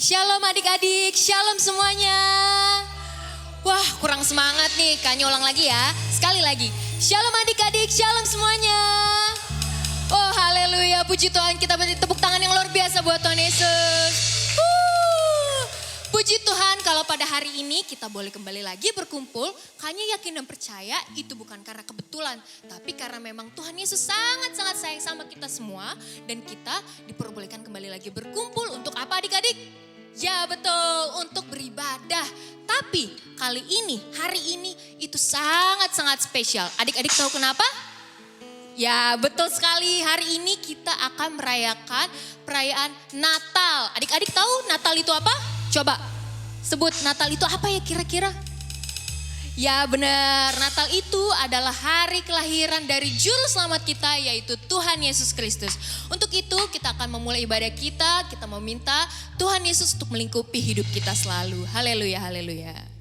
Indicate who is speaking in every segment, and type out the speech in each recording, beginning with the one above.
Speaker 1: Shalom adik-adik, shalom semuanya. Wah, kurang semangat nih, Kanya ulang lagi ya. Sekali lagi, shalom adik-adik, shalom semuanya. Oh haleluya, puji Tuhan, kita beri tepuk tangan yang luar biasa buat Tuhan Yesus. Puji Tuhan kalau pada hari ini kita boleh kembali lagi berkumpul. Kanya yakin dan percaya itu bukan karena kebetulan. Tapi karena memang Tuhan Yesus sangat-sangat sayang sama kita semua. Dan kita diperbolehkan kembali lagi berkumpul untuk apa adik-adik? Ya betul, untuk beribadah. Tapi kali ini, hari ini itu sangat-sangat spesial. Adik-adik tahu kenapa? Ya betul sekali, hari ini kita akan merayakan perayaan Natal. Adik-adik tahu Natal itu apa? Coba sebut Natal itu apa ya kira-kira? Ya benar, Natal itu adalah hari kelahiran dari Juru Selamat kita yaitu Tuhan Yesus Kristus. Untuk itu kita akan memulai ibadah kita meminta Tuhan Yesus untuk melingkupi hidup kita selalu. Haleluya, haleluya.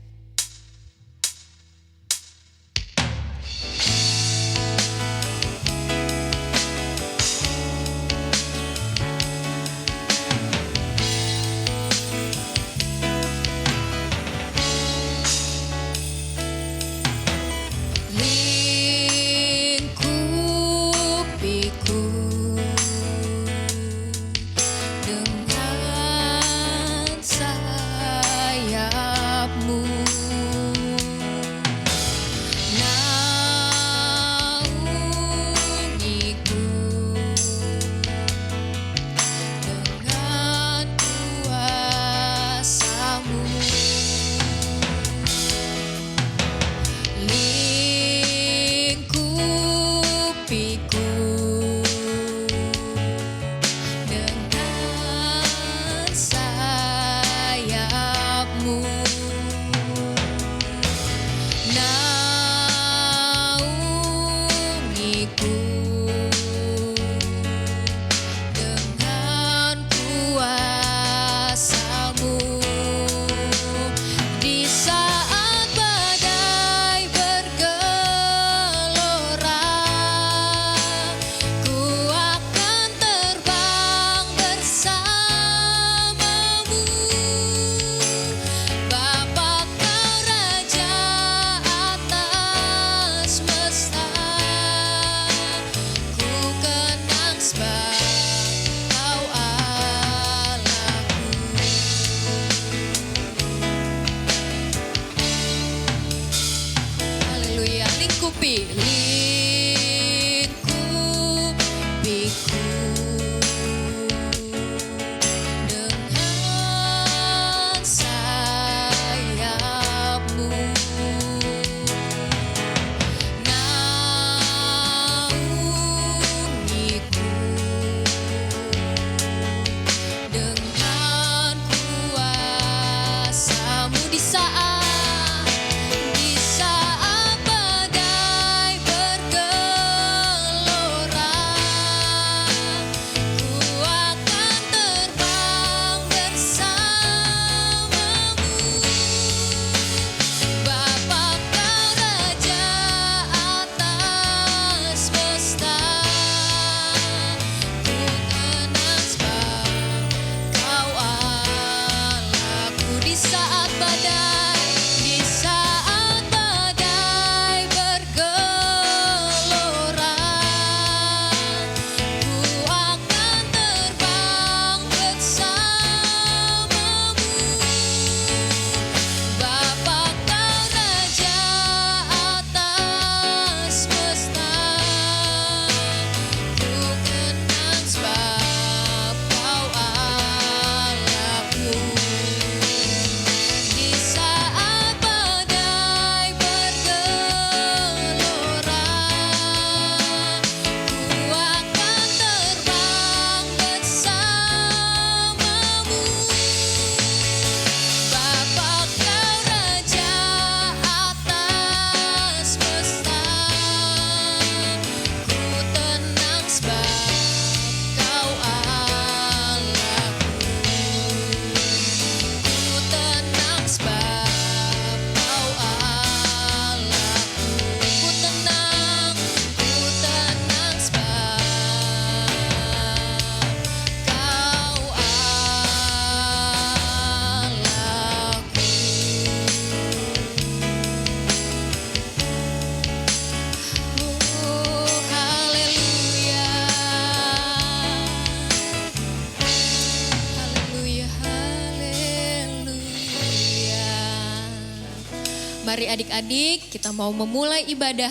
Speaker 1: Mari adik-adik, kita mau memulai ibadah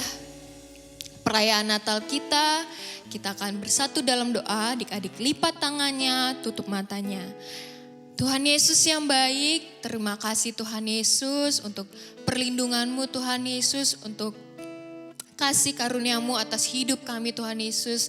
Speaker 1: perayaan Natal kita. Kita akan bersatu dalam doa, adik-adik lipat tangannya, tutup matanya. Tuhan Yesus yang baik, terima kasih Tuhan Yesus untuk perlindungan-Mu Tuhan Yesus, untuk kasih karunia-Mu atas hidup kami Tuhan Yesus.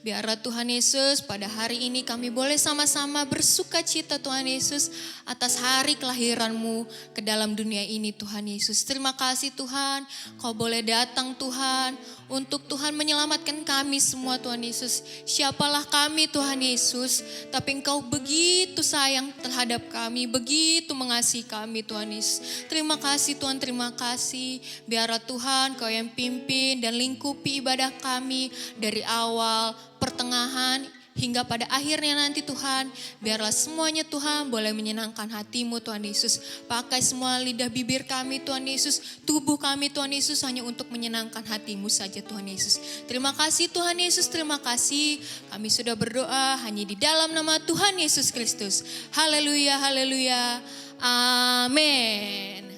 Speaker 1: Biarlah Tuhan Yesus pada hari ini kami boleh sama-sama bersuka cita Tuhan Yesus atas hari kelahiran-Mu ke dalam dunia ini Tuhan Yesus. Terima kasih Tuhan, Kau boleh datang Tuhan untuk Tuhan menyelamatkan kami semua Tuhan Yesus. Siapalah kami Tuhan Yesus, tapi Engkau begitu sayang terhadap kami, begitu mengasihi kami Tuhan Yesus. Terima kasih Tuhan, terima kasih. Biarlah Tuhan Kau yang pimpin dan lingkupi ibadah kami dari awal, pertengahan, hingga pada akhirnya nanti Tuhan. Biarlah semuanya Tuhan boleh menyenangkan hati-Mu Tuhan Yesus. Pakai semua lidah bibir kami Tuhan Yesus, tubuh kami Tuhan Yesus hanya untuk menyenangkan hati-Mu saja Tuhan Yesus. Terima kasih Tuhan Yesus, terima kasih. Kami sudah berdoa hanya di dalam nama Tuhan Yesus Kristus. Haleluya, haleluya, amin.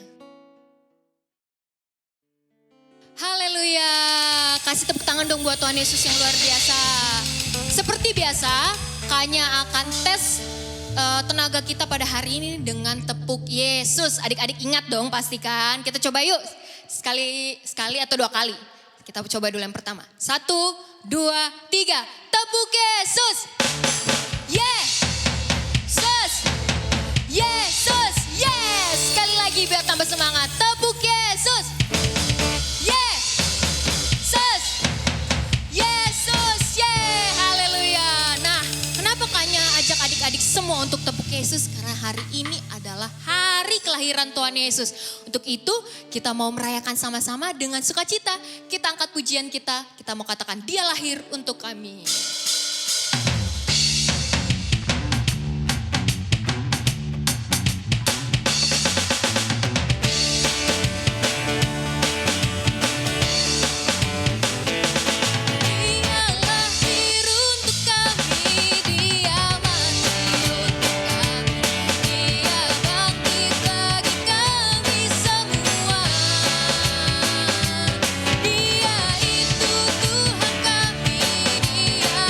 Speaker 1: Haleluya, kasih tepuk tangan dong buat Tuhan Yesus yang luar biasa. Seperti biasa, Kanya akan tes tenaga kita pada hari ini dengan tepuk Yesus. Adik-adik ingat dong pastikan. Kita coba yuk, sekali atau 2 kali. Kita coba dulu yang pertama. 1, 2, 3, tepuk Yesus. Yesus, Yesus, yes. Sekali lagi biar tambah semangat. Tepuk Yesus. Ajak adik-adik semua untuk tepuk Yesus karena hari ini adalah hari kelahiran Tuhan Yesus. Untuk itu kita mau merayakan sama-sama dengan sukacita. Kita angkat pujian kita mau katakan Dia lahir untuk kami.
Speaker 2: Dia itu Tuhan kami, Dia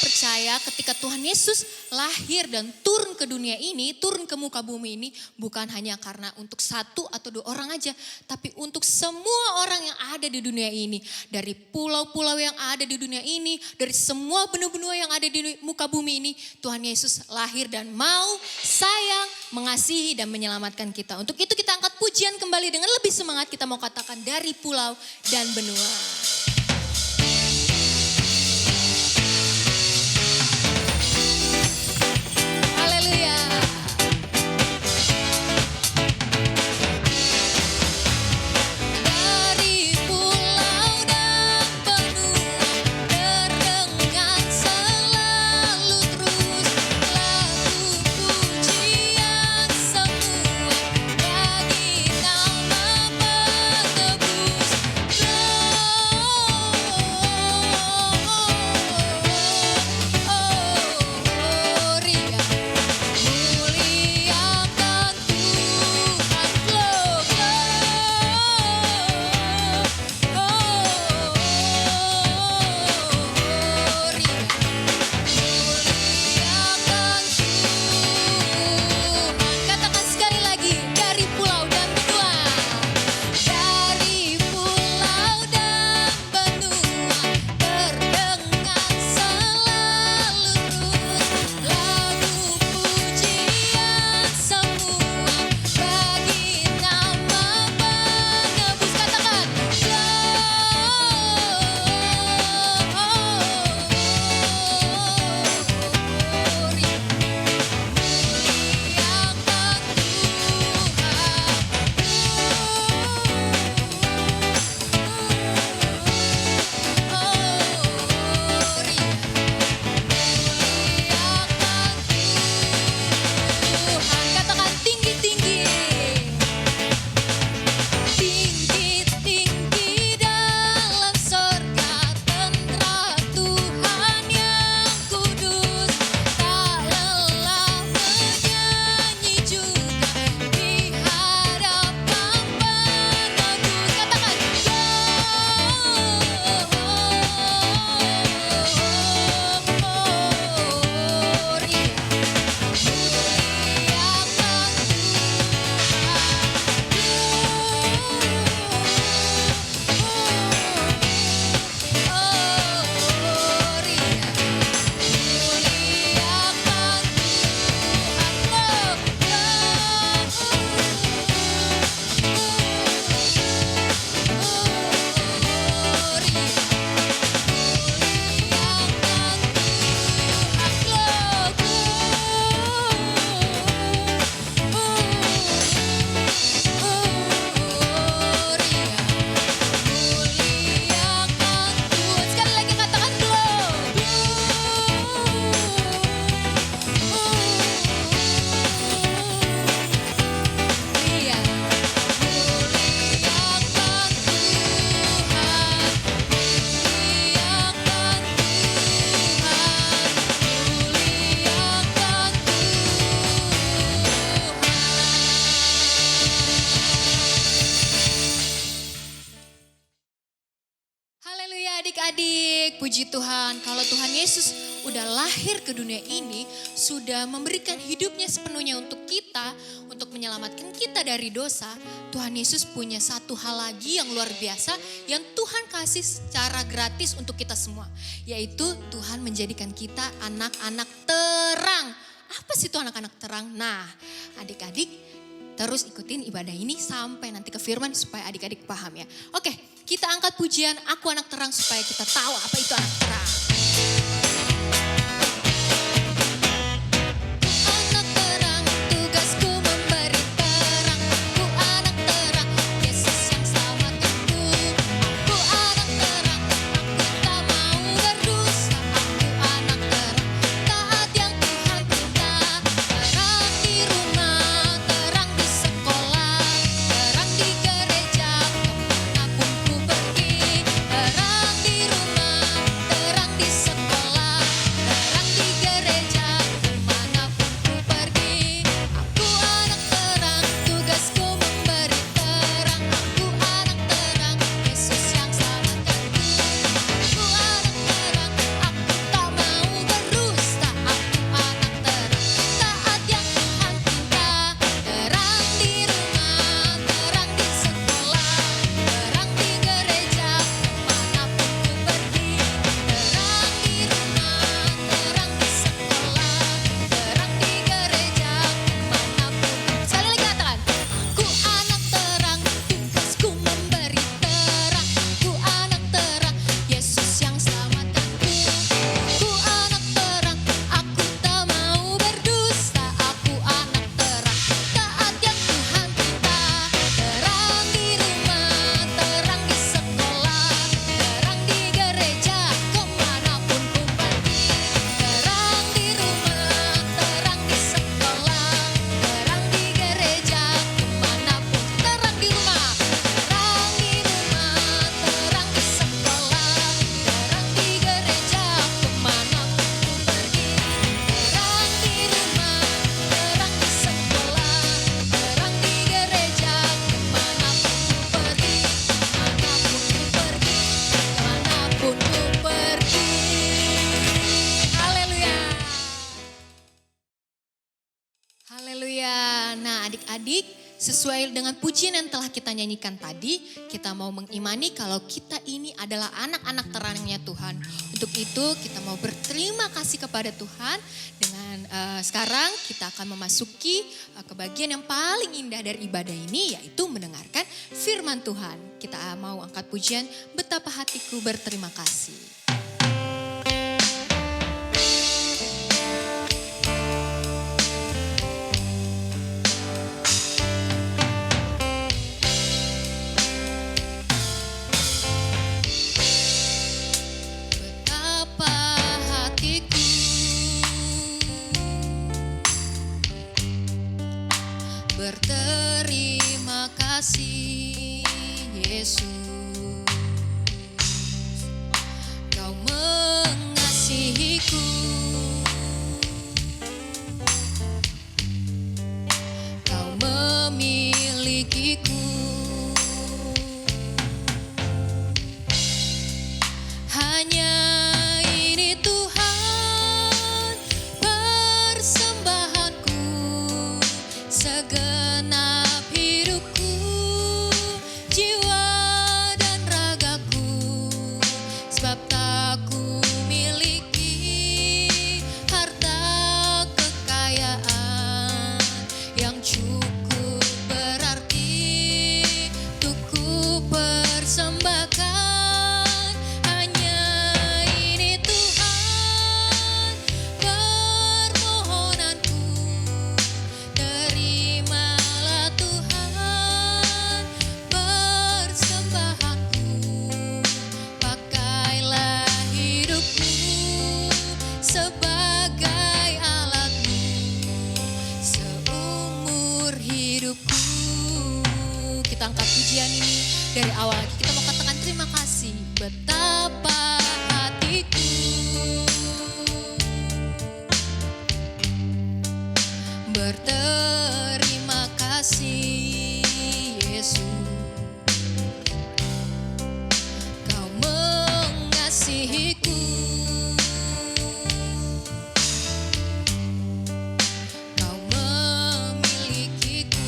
Speaker 1: percaya ketika Tuhan Yesus lahir dan turun ke dunia ini, turun ke muka bumi ini bukan hanya karena untuk satu atau dua orang aja, tapi untuk semua orang yang ada di dunia ini. Dari pulau-pulau yang ada di dunia ini, dari semua benua-benua yang ada di muka bumi ini, Tuhan Yesus lahir dan mau sayang, mengasihi dan menyelamatkan kita. Untuk itu kita angkat pujian kembali dengan lebih semangat, kita mau katakan dari pulau dan benua. Adik-adik, puji Tuhan kalau Tuhan Yesus udah lahir ke dunia ini, sudah memberikan hidupnya sepenuhnya untuk kita, untuk menyelamatkan kita dari dosa. Tuhan Yesus punya satu hal lagi yang luar biasa yang Tuhan kasih secara gratis untuk kita semua. Yaitu Tuhan menjadikan kita anak-anak terang. Apa sih itu anak-anak terang? Nah, adik-adik terus ikutin ibadah ini sampai nanti ke firman supaya adik-adik paham ya. Oke, kita angkat pujian Aku Anak Terang supaya kita tahu apa itu anak terang. Anak terang, tugasku memberi terang. Aku anak terang, Yesus yang selamatkanku. Aku anak terang, aku tak mau berdosa. Aku anak terang, taat yang Tuhan perintah. Terang di rumah, terang di sekolah, terang di gereja, kemanapun ku pergi. Terang di rumah, terang adik-adik, sesuai dengan pujian yang telah kita nyanyikan tadi, kita mau mengimani kalau kita ini adalah anak-anak terangnya Tuhan. Untuk itu kita mau berterima kasih kepada Tuhan. Dengan sekarang kita akan memasuki ke bagian yang paling indah dari ibadah ini, yaitu mendengarkan firman Tuhan. Kita mau angkat pujian, betapa hatiku berterima kasih. Berterima kasih Yesus, Kau mengasihiku, Kau memilikiku. Hanya ini Tuhan persembahanku, segenap hidupku, jiwa dan ragaku, sebab tak ku miliki harta kekayaan yang cukup berarti untuk ku persembahkan. Hanya ini Tuhan permohonanku, terimalah Tuhan persembahanku, pakailah hidupku sebagai alatmu seumur hidupku. Kita angkat pujian ini dari awal lagi, kita mau katakan terima kasih. Betapa hatiku berterima kasih Yesus, Kau mengasihiku, Kau memilikiku.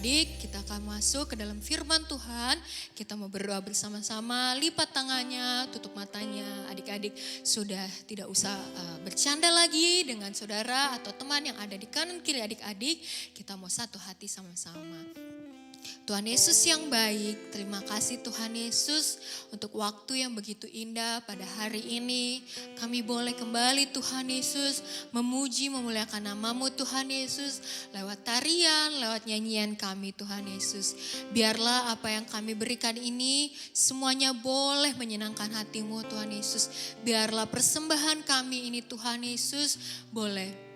Speaker 1: adik-adik, kita akan masuk ke dalam firman Tuhan. Kita mau berdoa bersama-sama, lipat tangannya, tutup matanya. Adik-adik sudah tidak usah bercanda lagi dengan saudara atau teman yang ada di kanan kiri adik-adik. Kita mau satu hati sama-sama. Tuhan Yesus yang baik, terima kasih Tuhan Yesus untuk waktu yang begitu indah pada hari ini. Kami boleh kembali Tuhan Yesus memuji, memuliakan nama-Mu Tuhan Yesus. Lewat tarian, lewat nyanyian kami Tuhan Yesus. Biarlah apa yang kami berikan ini semuanya boleh menyenangkan hati-Mu Tuhan Yesus. Biarlah persembahan kami ini Tuhan Yesus boleh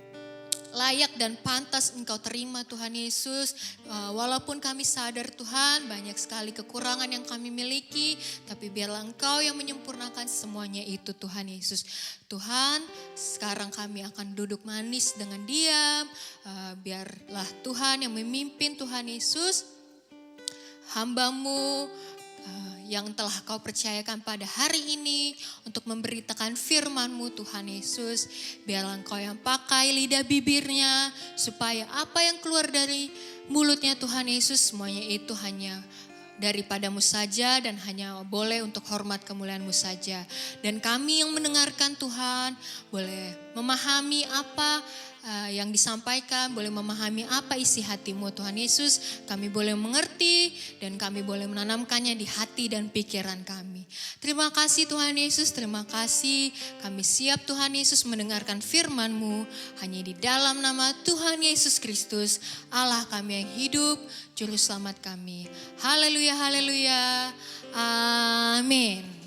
Speaker 1: layak dan pantas Engkau terima Tuhan Yesus. Walaupun kami sadar Tuhan banyak sekali kekurangan yang kami miliki, tapi biarlah Engkau yang menyempurnakan semuanya itu Tuhan Yesus. Tuhan, sekarang kami akan duduk manis dengan diam. Biarlah Tuhan yang memimpin Tuhan Yesus. Hamba-Mu yang telah Kau percayakan pada hari ini untuk memberitakan firman-Mu Tuhan Yesus. Biarlah Engkau yang pakai lidah bibirnya supaya apa yang keluar dari mulutnya Tuhan Yesus semuanya itu hanya daripada-Mu saja dan hanya boleh untuk hormat kemuliaan-Mu saja. Dan kami yang mendengarkan Tuhan boleh memahami apa yang disampaikan, boleh memahami apa isi hati-Mu Tuhan Yesus. Kami boleh mengerti dan kami boleh menanamkannya di hati dan pikiran kami. Terima kasih Tuhan Yesus, terima kasih. Kami siap Tuhan Yesus mendengarkan firman-Mu hanya di dalam nama Tuhan Yesus Kristus, Allah kami yang hidup, Juru Selamat kami. Haleluya, haleluya, amin.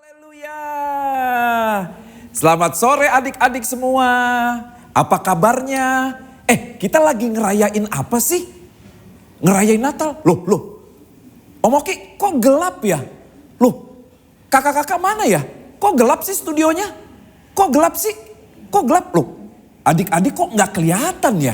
Speaker 2: Haleluya. Selamat sore adik-adik semua. Apa kabarnya? Kita lagi ngerayain apa sih? Ngerayain Natal? Loh. Om Oki kok gelap ya? Loh, kakak-kakak mana ya? Kok gelap sih studionya? Kok gelap sih? Kok gelap? Loh, adik-adik kok gak kelihatan ya?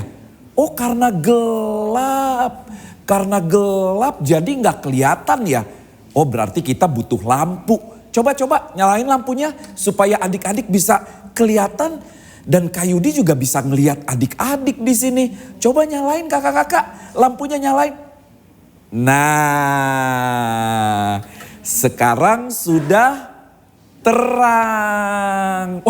Speaker 2: Oh karena gelap. Karena gelap jadi gak kelihatan ya? Oh berarti kita butuh lampu. Coba nyalain lampunya supaya adik-adik bisa kelihatan dan Kak Yudi juga bisa ngelihat adik-adik di sini. Coba nyalain kakak-kakak, lampunya nyalain. Nah, sekarang sudah terang.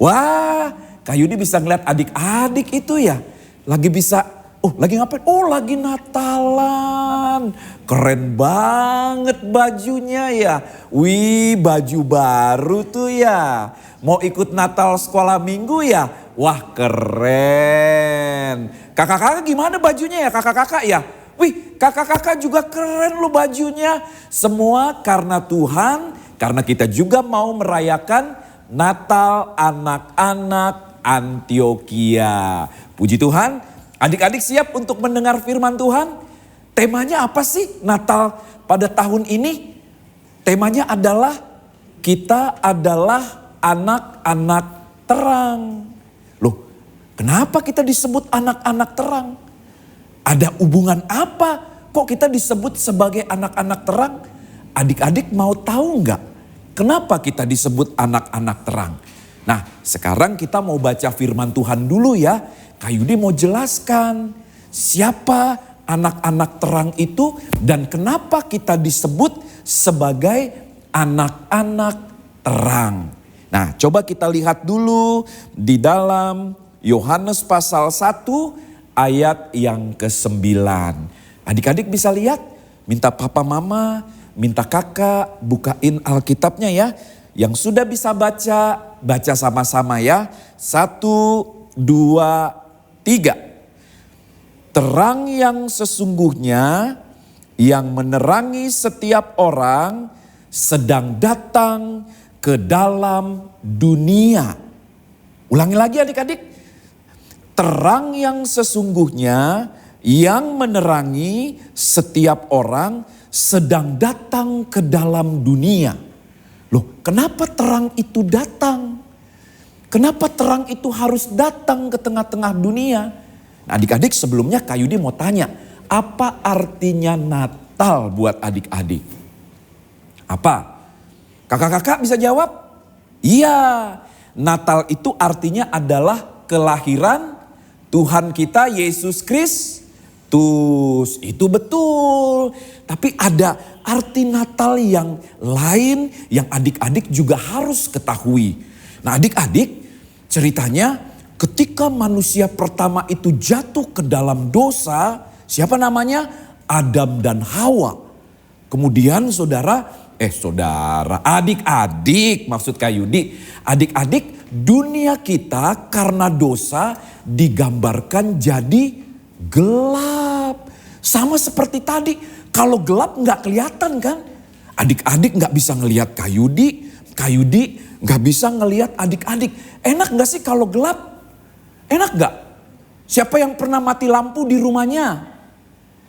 Speaker 2: Wah, Kak Yudi bisa ngeliat adik-adik itu ya. Lagi bisa. Lagi ngapain? Lagi Natalan. Keren banget bajunya ya. Wih, baju baru tuh ya. Mau ikut Natal sekolah minggu ya? Wah, keren. Kakak-kakak gimana bajunya ya kakak-kakak ya? Wih, kakak-kakak juga keren loh bajunya. Semua karena Tuhan, karena kita juga mau merayakan Natal anak-anak Antioquia. Puji Tuhan. Adik-adik siap untuk mendengar firman Tuhan? Temanya apa sih Natal pada tahun ini? Temanya adalah kita adalah anak-anak terang. Loh, kenapa kita disebut anak-anak terang? Ada hubungan apa? Kok kita disebut sebagai anak-anak terang? Adik-adik mau tahu nggak? Kenapa kita disebut anak-anak terang? Nah, sekarang kita mau baca firman Tuhan dulu ya. Kak Yudi mau jelaskan siapa anak-anak terang itu dan kenapa kita disebut sebagai anak-anak terang. Nah, coba kita lihat dulu di dalam Yohanes pasal 1 ayat yang ke-9. Adik-adik bisa lihat, minta papa mama, minta kakak bukain Alkitabnya ya. Yang sudah bisa baca, baca sama-sama ya. 1, 2, 3. Terang yang sesungguhnya yang menerangi setiap orang sedang datang ke dalam dunia. Ulangi lagi adik-adik. Terang yang sesungguhnya yang menerangi setiap orang sedang datang ke dalam dunia. Loh, kenapa terang itu datang? Kenapa terang itu harus datang ke tengah-tengah dunia? Nah, adik-adik, sebelumnya Kak Yudi mau tanya, apa artinya Natal buat adik-adik? Apa? Kakak-kakak bisa jawab? Iya, Natal itu artinya adalah kelahiran Tuhan kita Yesus Kristus. Itu betul. Tapi ada arti Natal yang lain yang adik-adik juga harus ketahui. Nah, adik-adik, ceritanya ketika manusia pertama itu jatuh ke dalam dosa, siapa namanya? Adam dan Hawa. Kemudian adik-adik, maksud Kak Yudi, adik-adik, dunia kita karena dosa digambarkan jadi gelap. Sama seperti tadi, kalau gelap nggak kelihatan kan? Adik-adik nggak bisa ngelihat Kak Yudi nggak bisa ngelihat adik-adik. Enak nggak sih kalau gelap? Enak nggak? Siapa yang pernah mati lampu di rumahnya?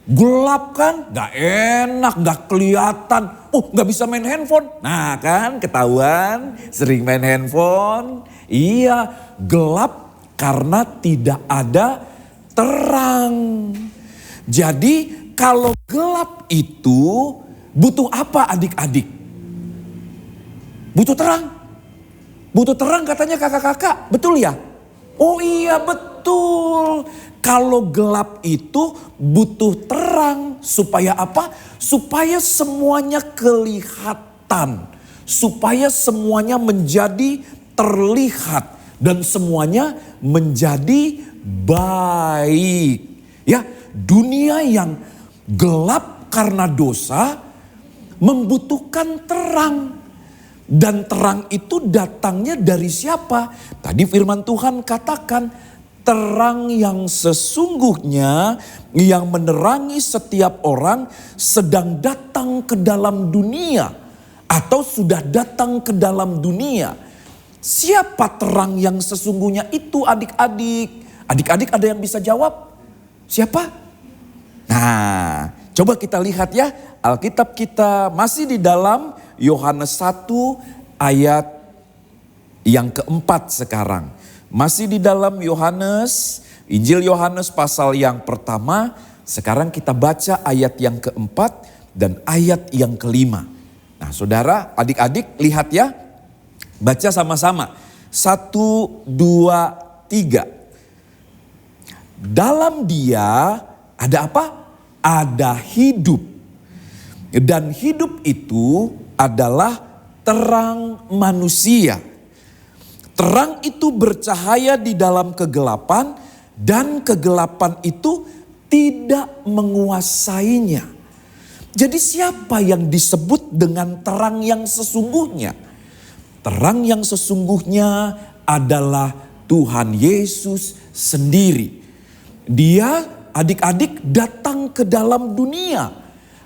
Speaker 2: Gelap kan? Gak enak, gak kelihatan. Gak bisa main handphone. Nah kan ketahuan sering main handphone. Iya, gelap karena tidak ada terang. Jadi kalau gelap itu butuh apa adik-adik? Butuh terang. Butuh terang katanya kakak-kakak, betul ya? Oh iya betul. Kalau gelap itu butuh terang. Supaya apa? Supaya semuanya kelihatan. Supaya semuanya menjadi terlihat. Dan semuanya menjadi baik. Ya, dunia yang gelap karena dosa membutuhkan terang. Dan terang itu datangnya dari siapa? Tadi firman Tuhan katakan, terang yang sesungguhnya yang menerangi setiap orang sedang datang ke dalam dunia atau sudah datang ke dalam dunia. Siapa terang yang sesungguhnya itu adik-adik? Adik-adik ada yang bisa jawab? Siapa? Nah, coba kita lihat ya, Alkitab kita masih di dalam Yohanes 1 ayat yang keempat sekarang. Masih di dalam Yohanes, Injil Yohanes pasal yang pertama. Sekarang kita baca ayat yang keempat dan ayat yang kelima. Nah saudara, adik-adik lihat ya. Baca sama-sama. 1, 2, 3. Dalam dia ada apa? Ada hidup. Dan hidup itu adalah terang manusia. Terang itu bercahaya di dalam kegelapan dan kegelapan itu tidak menguasainya. Jadi siapa yang disebut dengan terang yang sesungguhnya? Terang yang sesungguhnya adalah Tuhan Yesus sendiri. Dia adik-adik datang ke dalam dunia.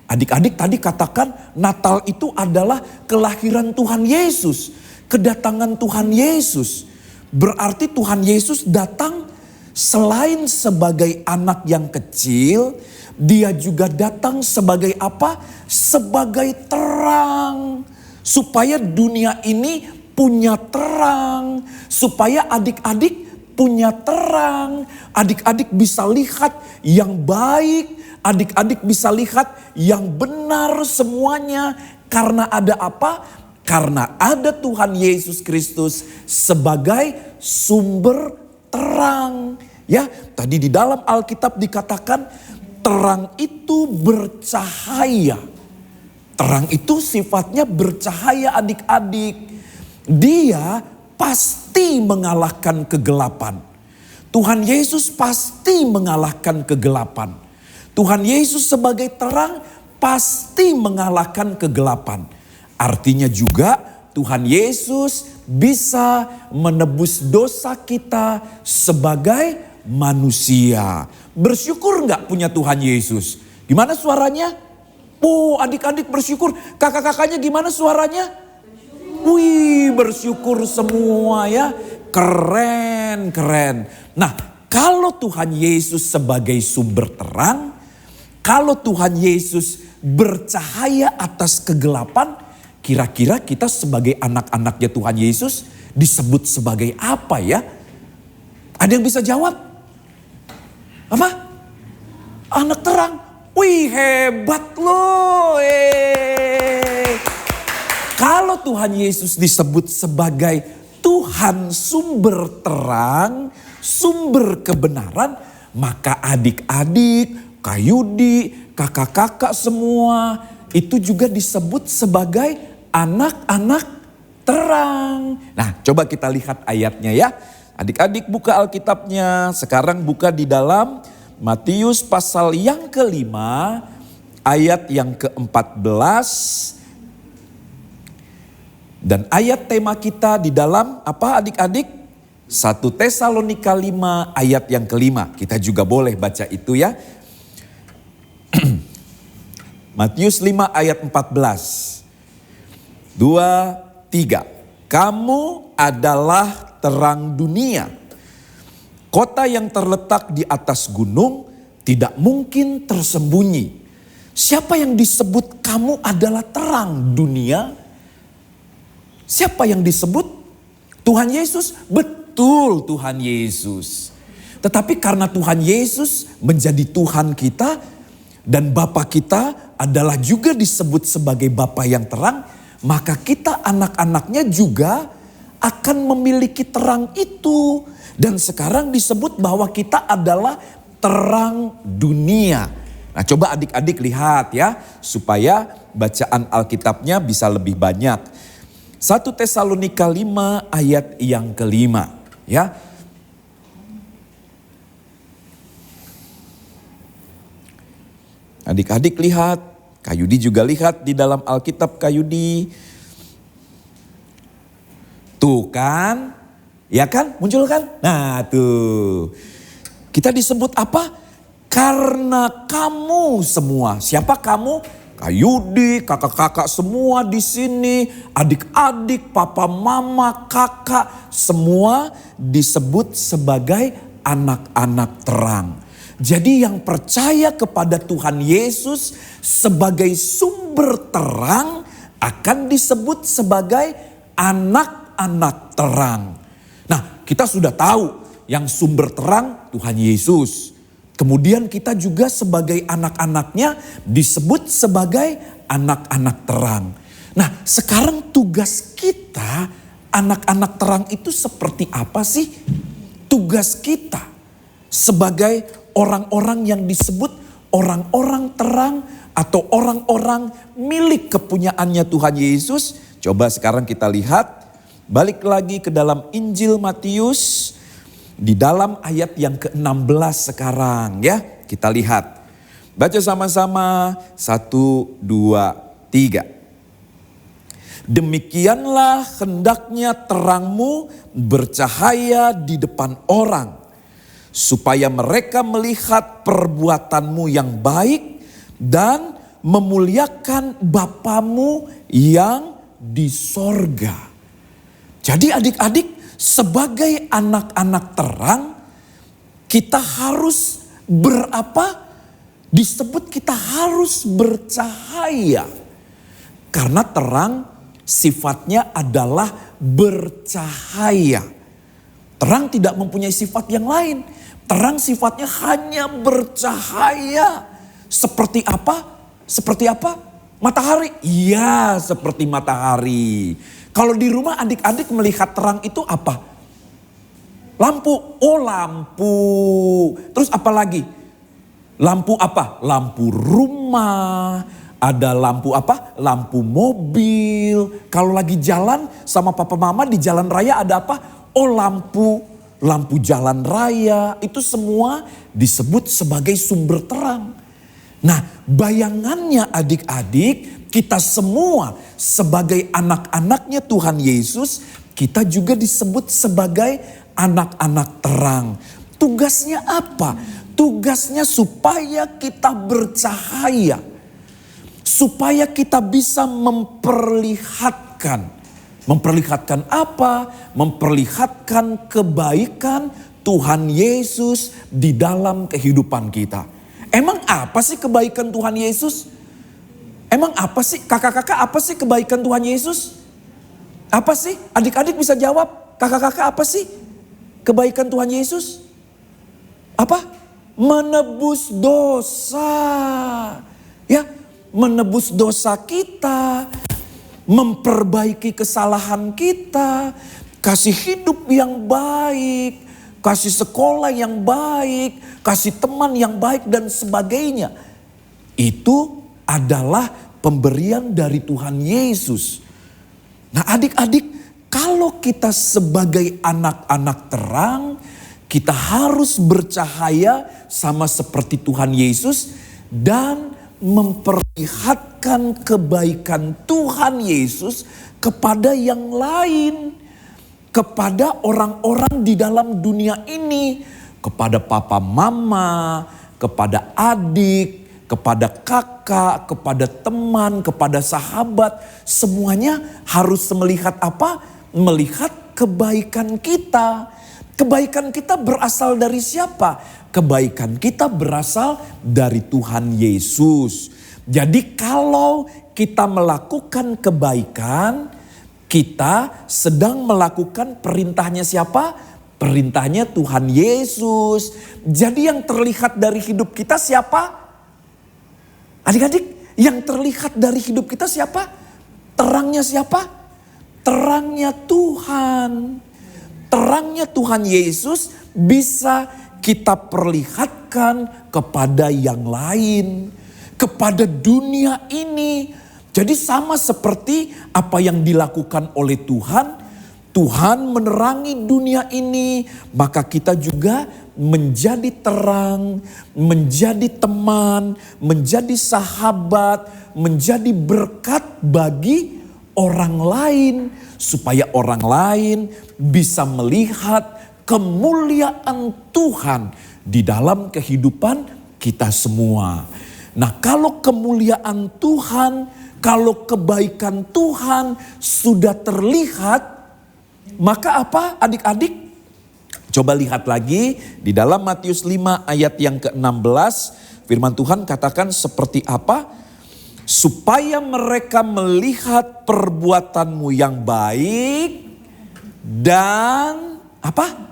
Speaker 2: Adik-adik tadi katakan Natal itu adalah kelahiran Tuhan Yesus. Kedatangan Tuhan Yesus. Berarti Tuhan Yesus datang selain sebagai anak yang kecil. Dia juga datang sebagai apa? Sebagai terang. Supaya dunia ini punya terang. Supaya adik-adik punya terang. Adik-adik bisa lihat yang baik. Adik-adik bisa lihat yang benar semuanya. Karena ada apa? Karena ada Tuhan Yesus Kristus sebagai sumber terang. Ya, tadi di dalam Alkitab dikatakan terang itu bercahaya. Terang itu sifatnya bercahaya adik-adik. Dia pasti mengalahkan kegelapan. Tuhan Yesus pasti mengalahkan kegelapan. Tuhan Yesus sebagai terang pasti mengalahkan kegelapan. Artinya juga Tuhan Yesus bisa menebus dosa kita sebagai manusia. Bersyukur nggak punya Tuhan Yesus? Gimana suaranya? Oh adik-adik bersyukur. Kakak-kakaknya gimana suaranya? Wih, bersyukur semua ya. Keren, keren. Nah, kalau Tuhan Yesus sebagai sumber terang, kalau Tuhan Yesus bercahaya atas kegelapan, kira-kira kita sebagai anak-anaknya Tuhan Yesus disebut sebagai apa ya? Ada yang bisa jawab? Apa? Anak terang. Wih, hebat loh. Kalau Tuhan Yesus disebut sebagai Tuhan sumber terang, sumber kebenaran, maka adik-adik, Kak Yudi, kakak-kakak semua itu juga disebut sebagai anak-anak terang. Nah, coba kita lihat ayatnya ya. Adik-adik buka Alkitabnya. Sekarang buka di dalam Matius pasal yang ke-5 ayat yang ke-14. Dan ayat tema kita di dalam apa adik-adik? 1 Tesalonika 5 ayat yang ke-5. Kita juga boleh baca itu ya. Matius 5 ayat 14. 2, 3. Kamu adalah terang dunia. Kota yang terletak di atas gunung tidak mungkin tersembunyi. Siapa yang disebut kamu adalah terang dunia? Siapa yang disebut? Tuhan Yesus? Betul, Tuhan Yesus. Tetapi karena Tuhan Yesus menjadi Tuhan kita dan Bapa kita adalah juga disebut sebagai Bapa yang terang, maka kita anak-anaknya juga akan memiliki terang itu. Dan sekarang disebut bahwa kita adalah terang dunia. Nah, coba adik-adik lihat ya, supaya bacaan Alkitabnya bisa lebih banyak. 1 Tesalonika 5 ayat yang ke-5 ya. Adik-adik lihat, Kak Yudi juga lihat di dalam Alkitab Kak Yudi. Tuh kan, ya kan, muncul kan? Nah tuh, kita disebut apa? Karena kamu semua, siapa kamu? Kak Yudi, kakak-kakak semua di sini, adik-adik, papa, mama, kakak, semua disebut sebagai anak-anak terang. Jadi yang percaya kepada Tuhan Yesus sebagai sumber terang akan disebut sebagai anak-anak terang. Nah, kita sudah tahu yang sumber terang Tuhan Yesus. Kemudian kita juga sebagai anak-anaknya disebut sebagai anak-anak terang. Nah, sekarang tugas kita anak-anak terang itu seperti apa sih? Tugas kita sebagai orang-orang yang disebut orang-orang terang atau orang-orang milik kepunyaannya Tuhan Yesus. Coba sekarang kita lihat, balik lagi ke dalam Injil Matius di dalam ayat yang ke-16 sekarang ya. Kita lihat, baca sama-sama 1, 2, 3. Demikianlah hendaknya terangmu bercahaya di depan orang, supaya mereka melihat perbuatanmu yang baik dan memuliakan Bapamu yang di sorga. Jadi adik-adik, sebagai anak-anak terang, kita harus berapa? Disebut kita harus bercahaya. Karena terang sifatnya adalah bercahaya. Terang tidak mempunyai sifat yang lain. Terang sifatnya hanya bercahaya. Seperti apa? Seperti apa? Matahari? Iya, seperti matahari. Kalau di rumah adik-adik melihat terang itu apa? Lampu. Oh, lampu. Terus apa lagi? Lampu apa? Lampu rumah. Ada lampu apa? Lampu mobil. Kalau lagi jalan sama papa mama di jalan raya ada apa? Oh, lampu jalan raya. Itu semua disebut sebagai sumber terang. Nah, bayangannya adik-adik, kita semua sebagai anak-anaknya Tuhan Yesus, kita juga disebut sebagai anak-anak terang. Tugasnya apa? Tugasnya supaya kita bercahaya. Supaya kita bisa memperlihatkan Memperlihatkan apa? Memperlihatkan kebaikan Tuhan Yesus di dalam kehidupan kita. Emang apa sih kebaikan Tuhan Yesus? Emang apa sih kakak-kakak, apa sih kebaikan Tuhan Yesus? Apa sih? Adik-adik bisa jawab. Kakak-kakak apa sih kebaikan Tuhan Yesus? Apa? Menebus dosa. Ya, menebus dosa kita. Memperbaiki kesalahan kita. Kasih hidup yang baik. Kasih sekolah yang baik. Kasih teman yang baik dan sebagainya. Itu adalah pemberian dari Tuhan Yesus. Nah adik-adik, kalau kita sebagai anak-anak terang, kita harus bercahaya sama seperti Tuhan Yesus dan memperlihatkan kebaikan Tuhan Yesus kepada yang lain, kepada orang-orang di dalam dunia ini, kepada papa mama, kepada adik, kepada kakak, kepada teman, kepada sahabat, semuanya harus melihat apa? Melihat kebaikan kita. Kebaikan kita berasal dari siapa? Kebaikan kita berasal dari Tuhan Yesus. Jadi kalau kita melakukan kebaikan, kita sedang melakukan perintahnya siapa? Perintahnya Tuhan Yesus. Jadi yang terlihat dari hidup kita siapa? Adik-adik, yang terlihat dari hidup kita siapa? Terangnya siapa? Terangnya Tuhan. Terangnya Tuhan Yesus bisa kita perlihatkan kepada yang lain. Kepada dunia ini. Jadi sama seperti apa yang dilakukan oleh Tuhan. Tuhan menerangi dunia ini. Maka kita juga menjadi terang, menjadi teman, menjadi sahabat, menjadi berkat bagi orang lain. Supaya orang lain bisa melihat kemuliaan Tuhan di dalam kehidupan kita semua. Nah kalau kemuliaan Tuhan, kalau kebaikan Tuhan sudah terlihat, maka apa adik-adik? Coba lihat lagi di dalam Matius 5 ayat yang ke-16. Firman Tuhan katakan seperti apa? Supaya mereka melihat perbuatanmu yang baik dan apa?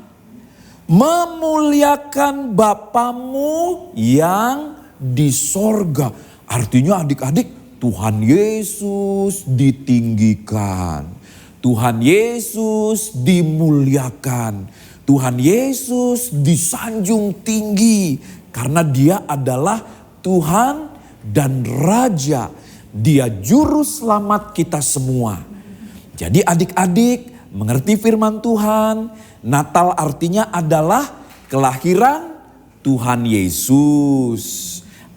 Speaker 2: Memuliakan Bapamu yang di sorga. Artinya adik-adik, Tuhan Yesus ditinggikan. Tuhan Yesus dimuliakan. Tuhan Yesus disanjung tinggi karena Dia adalah Tuhan dan Raja. Dia juru selamat kita semua. Jadi adik-adik mengerti firman Tuhan, Natal artinya adalah kelahiran Tuhan Yesus.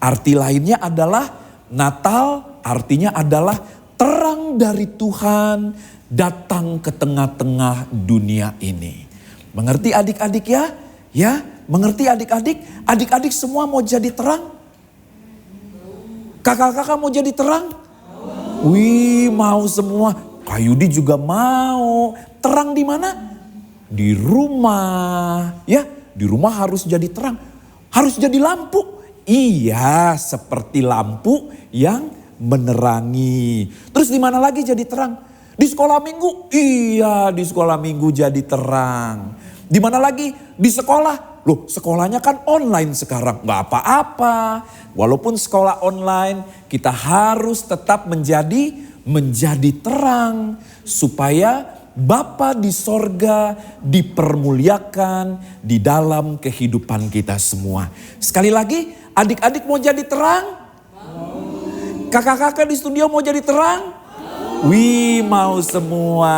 Speaker 2: Arti lainnya adalah Natal artinya adalah terang dari Tuhan datang ke tengah-tengah dunia ini. Mengerti adik-adik ya? Ya, mengerti adik-adik? Adik-adik semua mau jadi terang? Kakak-kakak mau jadi terang? Wih, mau semua. Kak Yudi juga mau. Terang di mana? Di rumah. Ya, di rumah harus jadi terang. Harus jadi lampu. Iya, seperti lampu yang menerangi. Terus di mana lagi jadi terang? Di sekolah minggu? Iya, di sekolah minggu jadi terang. Di mana lagi? Di sekolah. Loh, sekolahnya kan online sekarang. Gak apa-apa. Walaupun sekolah online, kita harus tetap menjadi terang. Supaya Bapa di sorga dipermuliakan di dalam kehidupan kita semua. Sekali lagi, adik-adik mau jadi terang? Kakak-kakak di studio mau jadi terang? Wih, mau semua.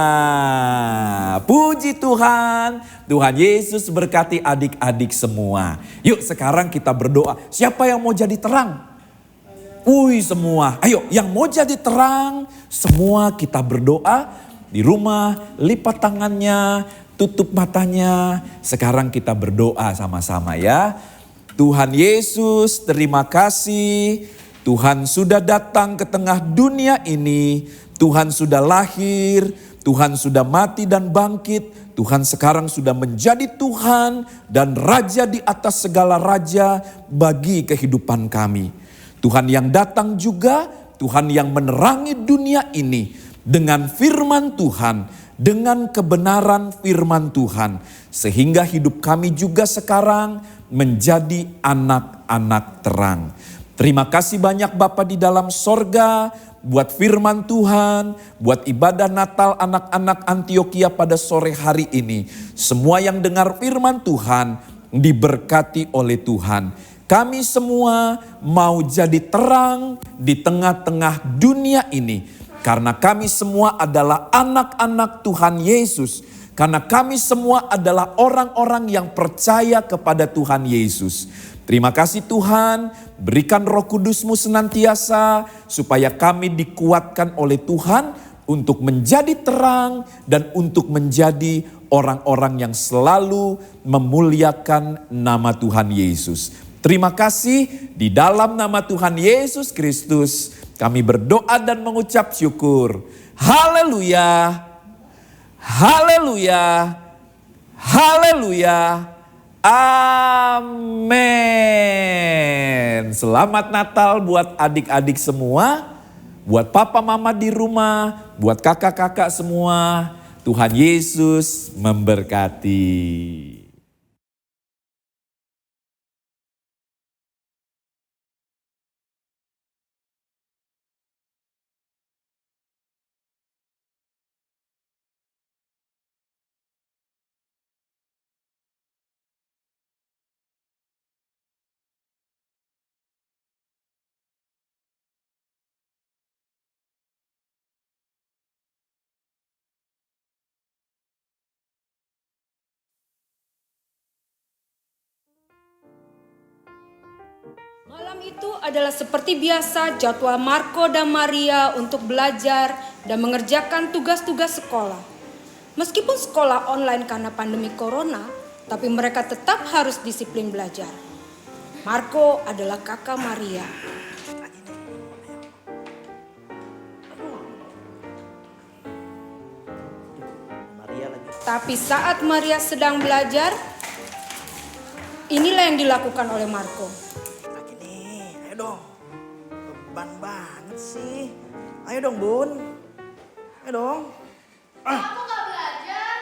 Speaker 2: Puji Tuhan. Tuhan Yesus berkati adik-adik semua. Yuk sekarang kita berdoa. Siapa yang mau jadi terang? Wih, semua. Ayo yang mau jadi terang, semua kita berdoa. Di rumah, lipat tangannya, tutup matanya. Sekarang kita berdoa sama-sama ya. Tuhan Yesus, terima kasih. Tuhan sudah datang ke tengah dunia ini. Tuhan sudah lahir, Tuhan sudah mati dan bangkit. Tuhan sekarang sudah menjadi Tuhan dan Raja di atas segala raja bagi kehidupan kami. Tuhan yang datang juga, Tuhan yang menerangi dunia ini dengan firman Tuhan, dengan kebenaran firman Tuhan. Sehingga hidup kami juga sekarang menjadi anak-anak terang. Terima kasih banyak Bapa di dalam sorga, buat firman Tuhan, buat ibadah Natal anak-anak Antioquia pada sore hari ini. Semua yang dengar firman Tuhan diberkati oleh Tuhan. Kami semua mau jadi terang di tengah-tengah dunia ini. Karena kami semua adalah anak-anak Tuhan Yesus. Karena kami semua adalah orang-orang yang percaya kepada Tuhan Yesus. Terima kasih Tuhan, berikan Roh Kudus-Mu senantiasa supaya kami dikuatkan oleh Tuhan untuk menjadi terang dan untuk menjadi orang-orang yang selalu memuliakan nama Tuhan Yesus. Terima kasih, di dalam nama Tuhan Yesus Kristus kami berdoa dan mengucap syukur. Haleluya, haleluya, haleluya. Amin. Selamat Natal buat adik-adik semua, buat papa mama di rumah, buat kakak-kakak semua. Tuhan Yesus memberkati.
Speaker 3: Malam itu adalah seperti biasa jadwal Marco dan Maria untuk belajar dan mengerjakan tugas-tugas sekolah. Meskipun sekolah online karena pandemi corona, tapi mereka tetap harus disiplin belajar. Marco adalah kakak Maria. Tapi saat Maria sedang belajar, inilah yang dilakukan oleh Marco.
Speaker 4: Ayo dong, beban banget sih. Ayo dong Bun, ayo dong.
Speaker 5: Kamu gak belajar?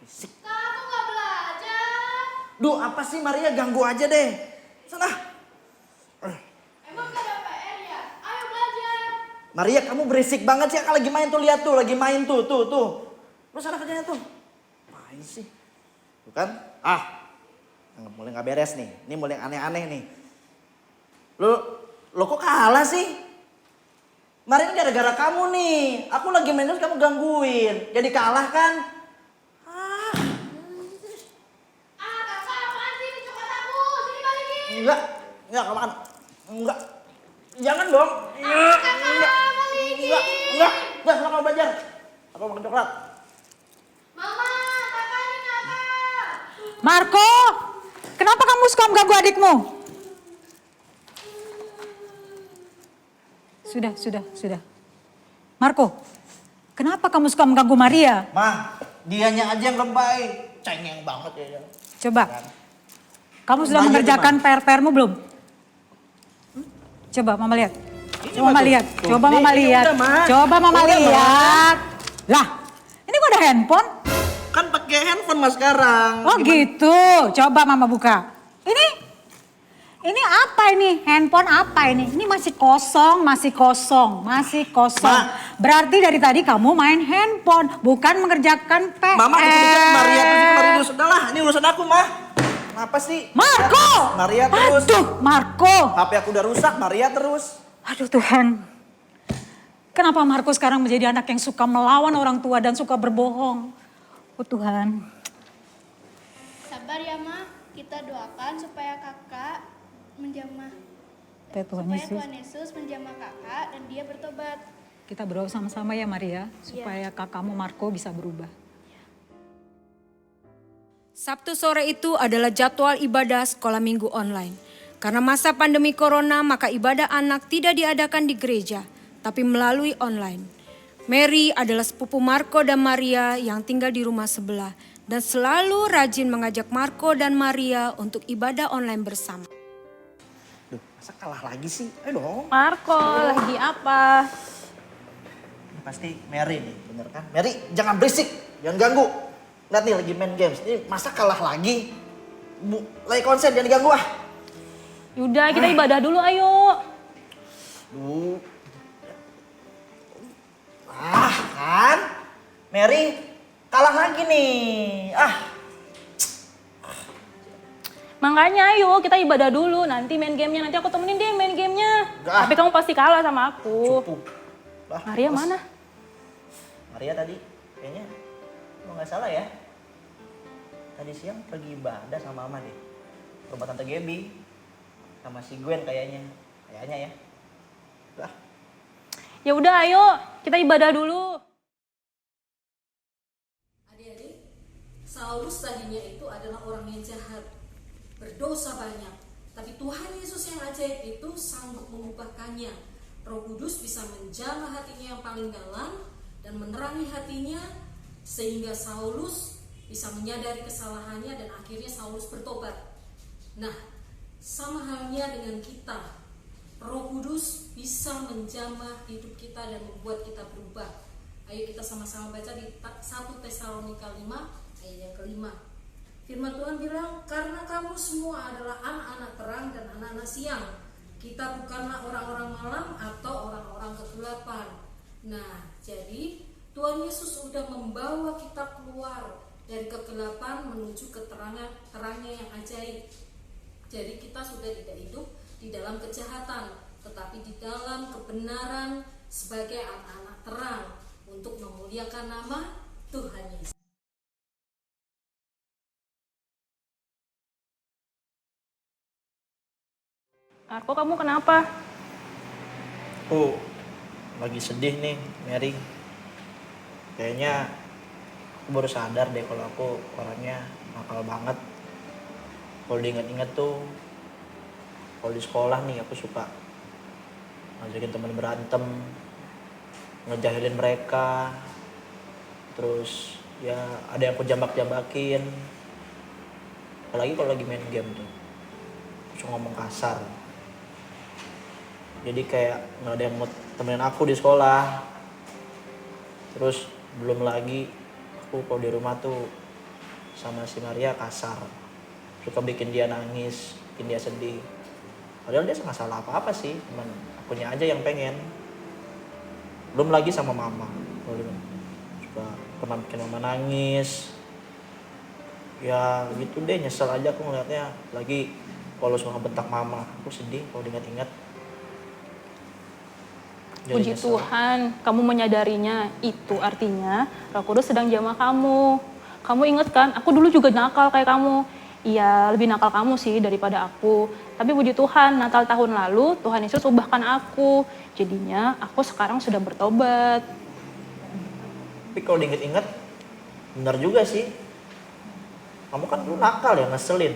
Speaker 4: Fisik.
Speaker 5: Kamu gak belajar?
Speaker 4: Duh, apa sih Maria, ganggu aja deh. Sana.
Speaker 5: Emang gak ada PR ya? Ayo belajar.
Speaker 4: Maria, kamu berisik banget sih. Kakak lagi main tuh, lihat tuh, lagi main tuh. Lu sana kerjanya tuh. Main sih. Tuh kan? Mulai gak beres nih. Ini mulai yang aneh-aneh nih. Lo kok kalah sih? Kemarin ini gara-gara kamu nih. Aku lagi main terus kamu gangguin. Jadi kalah kan?
Speaker 5: Kakak apaan sih? Ini coklat aku. Sini balikin.
Speaker 4: Enggak kamu kan. Enggak. Jangan dong. Enggak, kamu belajar. Aku makan coklat.
Speaker 5: Mama, kakak ini kakak.
Speaker 6: Marco, kenapa kamu suka mengganggu adikmu? Sudah. Marco, kenapa kamu suka mengganggu Maria?
Speaker 4: Ma, dianya aja yang lebay. Cengeng banget ya.
Speaker 6: Coba, kamu sudah
Speaker 4: Lebay
Speaker 6: mengerjakan
Speaker 4: aja,
Speaker 6: PR-mu belum? Coba Mama lihat.
Speaker 4: Ini
Speaker 6: Coba Mama
Speaker 4: tuh.
Speaker 6: lihat.
Speaker 4: Tuh,
Speaker 6: Coba
Speaker 4: ini
Speaker 6: Mama
Speaker 4: udah,
Speaker 6: lihat.
Speaker 4: Ma.
Speaker 6: Coba Mama
Speaker 4: Udah, Ma.
Speaker 6: lihat. Lah, ini kok ada handphone?
Speaker 4: Kan pakai handphone Mas sekarang.
Speaker 6: Oh gitu. Coba Mama buka. Ini apa ini? Handphone apa ini? Ini masih kosong.
Speaker 4: Ma.
Speaker 6: Berarti dari tadi kamu main handphone, bukan mengerjakan PR.
Speaker 4: Mama itu bicara Maria terus Maria terus. Udah lah, ini urusan aku, Ma. Kenapa sih?
Speaker 6: Marco!
Speaker 4: Maria terus.
Speaker 6: Aduh, Marco.
Speaker 4: HP aku udah rusak, Maria terus.
Speaker 6: Aduh Tuhan. Kenapa Marco sekarang menjadi anak yang suka melawan orang tua dan suka berbohong? Oh Tuhan.
Speaker 5: Sabar ya, Ma. Kita doakan supaya kakak menjamah.
Speaker 6: Tuhan
Speaker 5: Supaya
Speaker 6: Yesus.
Speaker 5: Tuhan Yesus menjamah kakak dan dia bertobat.
Speaker 6: Kita berdoa sama-sama ya Maria. Supaya kakakmu Marco bisa berubah.
Speaker 3: Sabtu sore itu adalah jadwal ibadah sekolah minggu online. Karena masa pandemi corona, maka ibadah anak tidak diadakan di gereja, tapi melalui online. Mary adalah sepupu Marko dan Maria yang tinggal di rumah sebelah dan selalu rajin mengajak Marko dan Maria untuk ibadah online bersama.
Speaker 4: Duh, masa kalah lagi sih? Ayo dong.
Speaker 6: Marco, lagi apa?
Speaker 4: Ini pasti Mary nih, bener kan? Mary, jangan berisik, jangan ganggu. Lihat nih lagi main games, ini masa kalah lagi? Lagi konsen, jangan diganggu ah.
Speaker 6: Yaudah, kita ibadah dulu ayo.
Speaker 4: Duh. Ah, kan? Mary, kalah lagi nih. Ah,
Speaker 6: Makanya ayo kita ibadah dulu, nanti main gamenya, nanti aku temenin deh main gamenya.
Speaker 4: Enggak.
Speaker 6: Tapi kamu pasti kalah sama aku.
Speaker 4: cupu. Lah,
Speaker 6: Maria
Speaker 4: terus
Speaker 6: mana?
Speaker 4: Maria tadi, kayaknya kalau nggak salah ya. Tadi siang pergi ibadah sama mama deh. Rumah tante Gaby. Sama si Gwen kayaknya. Kayaknya ya. Lah,
Speaker 6: Ya udah ayo kita ibadah dulu.
Speaker 7: Adik-adik, Saulus tadinya itu adalah orang yang jahat, berdosa banyak. Tapi Tuhan Yesus yang ajaib itu sanggup mengubahkannya. Roh Kudus bisa menjamah hatinya yang paling dalam dan menerangi hatinya sehingga Saulus bisa menyadari kesalahannya dan akhirnya Saulus bertobat. Nah, sama halnya dengan kita. Roh Kudus bisa menjamah hidup kita dan membuat kita berubah. Ayo kita sama-sama baca di 1 Tesalonika 5 ayat yang ke-5. Firman Tuhan bilang, karena kamu semua adalah anak-anak terang dan anak-anak siang. Kita bukanlah orang-orang malam atau orang-orang kegelapan. Nah, jadi Tuhan Yesus sudah membawa kita keluar dari kegelapan menuju ke terangnya yang ajaib. Jadi kita sudah tidak hidup di dalam kejahatan, tetapi di dalam kebenaran sebagai anak-anak terang untuk memuliakan nama Tuhan Yesus.
Speaker 6: Marco, kamu kenapa?
Speaker 4: aku lagi sedih nih, Mary. Kayaknya aku baru sadar deh kalau aku orangnya nakal banget. Kalau diingat-ingat tuh, kalau di sekolah nih aku suka ngajakin teman berantem, ngejahilin mereka, terus ya ada yang aku jambak-jambakin. Apalagi kalau lagi main game tuh, aku suka ngomong kasar. Jadi kayak nggak ada yang mau temenin aku di sekolah. Terus belum lagi aku kalau di rumah tuh sama si Maria kasar, suka bikin dia nangis, bikin dia sedih. Padahal dia nggak salah apa-apa sih, cuman akunya aja yang pengen. Belum lagi sama mama, suka pernah bikin mama nangis. Ya gitu deh, nyesel aja aku ngeliatnya. Lagi kalau suka bentak mama, aku sedih kalau diingat-ingat. Jadi
Speaker 6: Puji
Speaker 4: nyesel.
Speaker 6: Tuhan, kamu menyadarinya. Itu artinya Roh Kudus sedang jamah kamu. Kamu ingat kan, aku dulu juga nakal kayak kamu. Iya, lebih nakal kamu sih daripada aku. Tapi puji Tuhan, Natal tahun lalu Tuhan Yesus ubahkan aku. Jadinya aku sekarang sudah bertobat.
Speaker 4: Tapi kalau diinget-inget, benar juga sih. Kamu kan dulu nakal ya, ngeselin.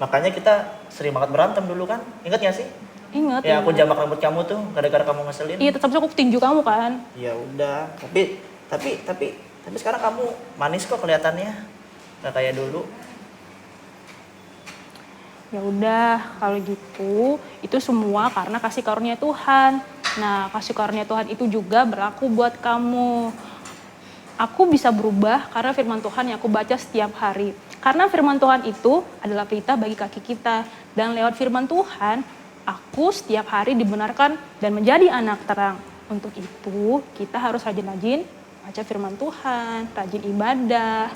Speaker 4: Makanya kita sering banget berantem dulu kan. Ingat gak sih?
Speaker 6: Ingat.
Speaker 4: Ya aku
Speaker 6: ingat.
Speaker 4: jambak rambut kamu tuh gara-gara kamu ngeselin.
Speaker 6: Iya, tetap aku tinju kamu kan.
Speaker 4: Ya udah, tapi sekarang kamu manis kok kelihatannya. Gak kayak dulu.
Speaker 6: Ya udah, kalau gitu itu semua karena kasih karunia Tuhan. Nah, kasih karunia Tuhan itu juga berlaku buat kamu. Aku bisa berubah karena firman Tuhan yang aku baca setiap hari. Karena firman Tuhan itu adalah pelita bagi kaki kita. Dan lewat firman Tuhan, aku setiap hari dibenarkan dan menjadi anak terang. Untuk itu, kita harus rajin-rajin baca firman Tuhan, rajin ibadah,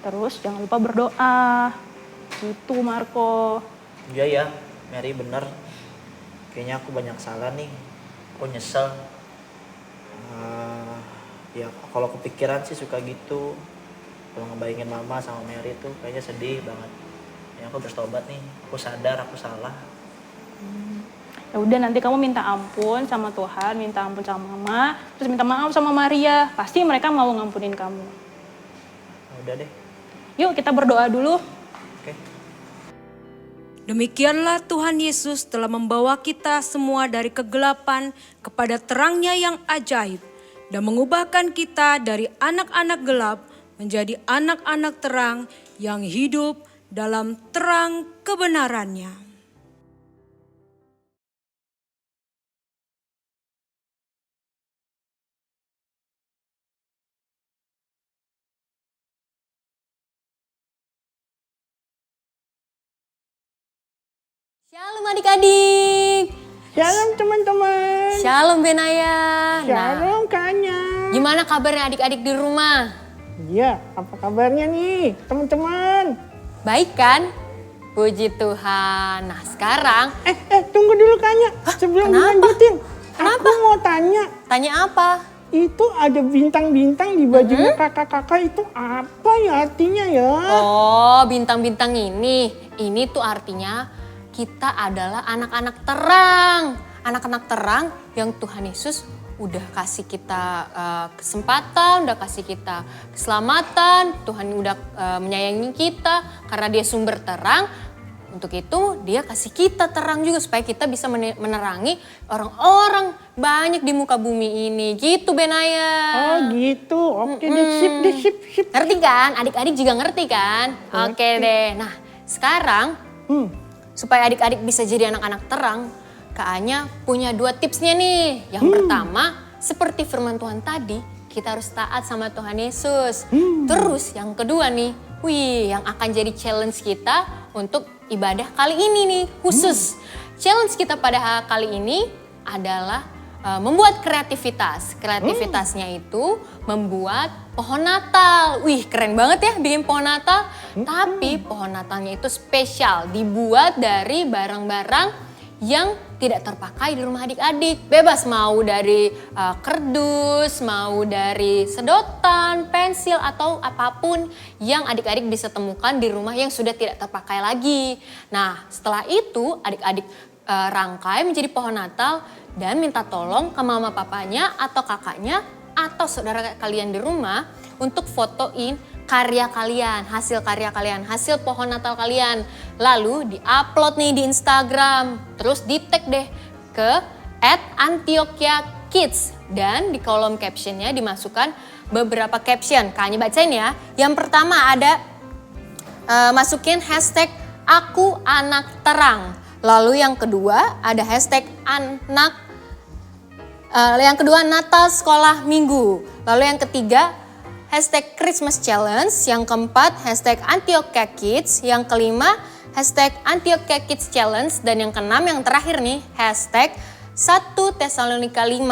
Speaker 6: terus jangan lupa berdoa. Gitu, Marco.
Speaker 4: Iya ya, Mary bener. Kayaknya aku banyak salah nih. Aku nyesel. Ya kalau kepikiran sih suka gitu. Kalau ngebayangin mama sama Mary tuh kayaknya sedih banget. Ya aku bertobat nih. Aku sadar aku salah.
Speaker 6: Ya udah, nanti kamu minta ampun sama Tuhan, minta ampun sama Mama, terus minta maaf sama Maria. Pasti mereka mau ngampunin kamu.
Speaker 4: Nah, udah deh.
Speaker 6: Yuk kita berdoa dulu.
Speaker 4: Oke.
Speaker 3: Demikianlah Tuhan Yesus telah membawa kita semua dari kegelapan kepada terangnya yang ajaib. dan mengubahkan kita dari anak-anak gelap menjadi anak-anak terang yang hidup dalam terang kebenarannya.
Speaker 1: Shalom adik-adik.
Speaker 8: Shalom teman-teman.
Speaker 1: Shalom Benaya.
Speaker 8: Shalom Kanya.
Speaker 1: Gimana kabarnya adik-adik di rumah?
Speaker 8: Iya, apa kabarnya nih teman-teman?
Speaker 1: Baik kan? Puji Tuhan. Nah sekarang,
Speaker 8: Tunggu dulu Kanya. Sebelum
Speaker 1: Kenapa?
Speaker 8: lanjutin.
Speaker 1: Kenapa?
Speaker 8: Aku mau tanya,
Speaker 1: tanya apa?
Speaker 8: itu ada bintang-bintang di bajunya kakak-kakak itu apa ya artinya ya?
Speaker 1: Oh, bintang-bintang ini tuh artinya kita adalah anak-anak terang. Anak-anak terang yang Tuhan Yesus udah kasih kita kesempatan, udah kasih kita keselamatan. Tuhan udah menyayangi kita karena dia sumber terang. Untuk itu dia kasih kita terang juga supaya kita bisa menerangi orang-orang banyak di muka bumi ini. Gitu Benaya.
Speaker 8: Oh gitu, oke deh sip.
Speaker 1: Ngerti kan? Adik-adik juga ngerti kan? Oke deh. Nah sekarang supaya adik-adik bisa jadi anak-anak terang, Kak Anya punya 2 tipsnya nih. Yang pertama, seperti firman Tuhan tadi, kita harus taat sama Tuhan Yesus. Terus yang kedua nih, yang akan jadi challenge kita untuk ibadah kali ini nih khusus. Challenge kita pada kali ini adalah membuat kreativitas. Kreativitasnya itu membuat pohon Natal. Wih keren banget ya bikin pohon Natal. Tapi pohon Natalnya itu spesial. Dibuat dari barang-barang yang tidak terpakai di rumah adik-adik. Bebas mau dari kardus, mau dari sedotan, pensil atau apapun yang adik-adik bisa temukan di rumah yang sudah tidak terpakai lagi. Nah setelah itu adik-adik rangkai menjadi pohon Natal dan minta tolong ke mama papanya atau kakaknya atau saudara kalian di rumah untuk fotoin karya kalian, hasil karya kalian, hasil pohon Natal kalian. Lalu di-upload nih di Instagram, terus di-tag deh ke @antiochiakids dan di kolom captionnya dimasukkan beberapa caption. Kayaknya bacain ya. Yang pertama ada masukin hashtag aku anak terang. Lalu yang kedua ada hashtag yang kedua Natal Sekolah Minggu. Lalu yang ketiga hashtag Christmas Challenge. Yang keempat hashtag Antiochia Kids. Yang kelima hashtag Antiochia Kids Challenge. Dan yang keenam yang terakhir nih hashtag 1 Tesalonika 5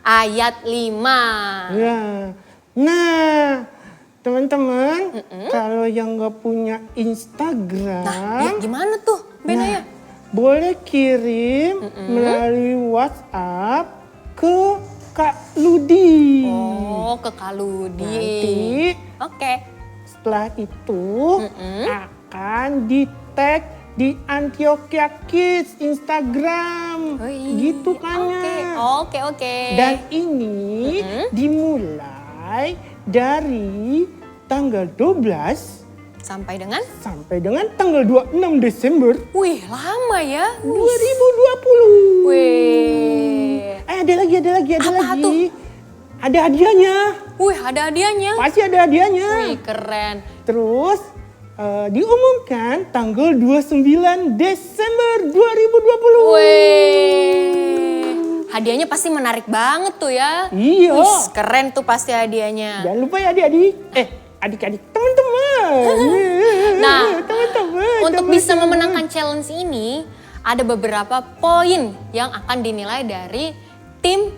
Speaker 1: ayat 5.
Speaker 8: Ya. Nah teman-teman, kalau yang gak punya Instagram.
Speaker 1: Nah ya gimana tuh Benaya?
Speaker 8: Boleh kirim melalui WhatsApp ke Kak Ludi.
Speaker 1: Oh, ke Kak Ludi.
Speaker 8: Nanti
Speaker 1: Oke.
Speaker 8: setelah itu akan di-tag di Antiochia Kids Instagram. Gitu kan ya.
Speaker 1: Oke.
Speaker 8: Dan ini dimulai dari tanggal 12
Speaker 1: Sampai dengan?
Speaker 8: sampai dengan tanggal 26 Desember
Speaker 1: Wih, lama ya.
Speaker 8: 2020.
Speaker 1: Wih.
Speaker 8: Ada lagi.
Speaker 1: Apa tuh?
Speaker 8: Ada hadiahnya.
Speaker 1: Wih, ada hadiahnya.
Speaker 8: Pasti ada hadiahnya.
Speaker 1: Wih, keren.
Speaker 8: Terus diumumkan tanggal 29 Desember 2020.
Speaker 1: Wih. Hadiahnya pasti menarik banget tuh ya.
Speaker 8: Iya.
Speaker 1: Wih, keren tuh pasti hadiahnya.
Speaker 8: Jangan lupa ya adik-adik, teman-teman.
Speaker 1: Nah,
Speaker 8: teman-teman.
Speaker 1: untuk bisa memenangkan challenge ini, ada beberapa poin yang akan dinilai dari tim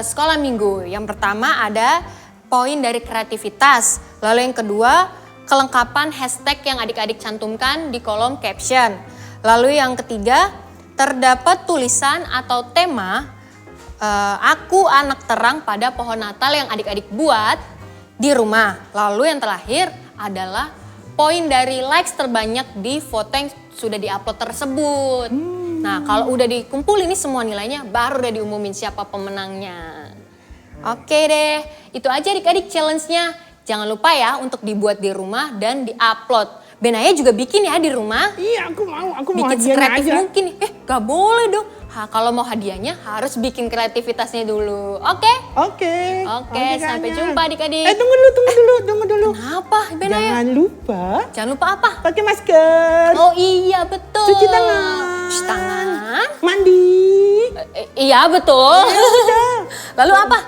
Speaker 1: sekolah minggu. Yang pertama ada poin dari kreativitas. Lalu yang kedua, kelengkapan hashtag yang adik-adik cantumkan di kolom caption. Lalu yang ketiga, terdapat tulisan atau tema aku anak terang pada pohon Natal yang adik-adik buat di rumah. Lalu yang terakhir adalah poin dari likes terbanyak di foto yang sudah diupload tersebut. Nah kalau udah dikumpul ini semua nilainya baru udah diumumin siapa pemenangnya. Oke deh, itu aja adik-adik challenge-nya. Jangan lupa ya untuk dibuat di rumah dan diupload. Benaya juga bikin ya di rumah.
Speaker 8: Iya, aku mau
Speaker 1: Bikin
Speaker 8: hadiahnya
Speaker 1: sekreatif
Speaker 8: aja.
Speaker 1: mungkin. Gak boleh dong. Kalau mau hadiahnya harus bikin kreativitasnya dulu. Oke?
Speaker 8: Oke.
Speaker 1: Oke, sampai jumpa adik-adik.
Speaker 8: Tunggu dulu.
Speaker 1: Kenapa, Benaya?
Speaker 8: Jangan lupa
Speaker 1: apa?
Speaker 8: pakai masker.
Speaker 1: Oh iya, betul.
Speaker 8: Cuci tangan.
Speaker 1: Cuci tangan.
Speaker 8: Mandi.
Speaker 1: Iya, betul. Lalu apa?